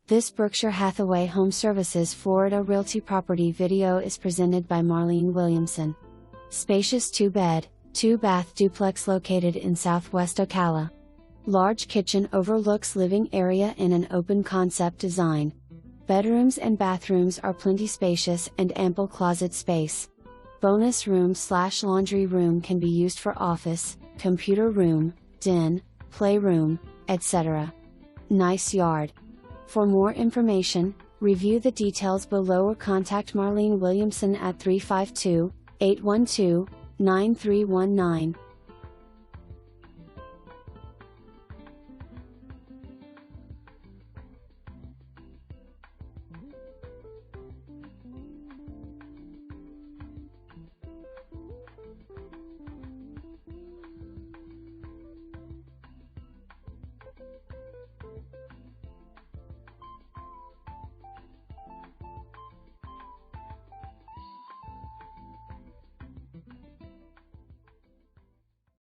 This Berkshire Hathaway HomeServices Florida Realty property video is presented by Marlene Williamson. Spacious 2-bed, 2-bath duplex located in Southwest Ocala. Large kitchen overlooks living area in an open concept design. Bedrooms and bathrooms are plenty spacious and ample closet space. Bonus room/laundry room can be used for office, computer room, den, playroom, etc. Nice yard. For more information, review the details below or contact Marlene Williamson at 352-812-9319.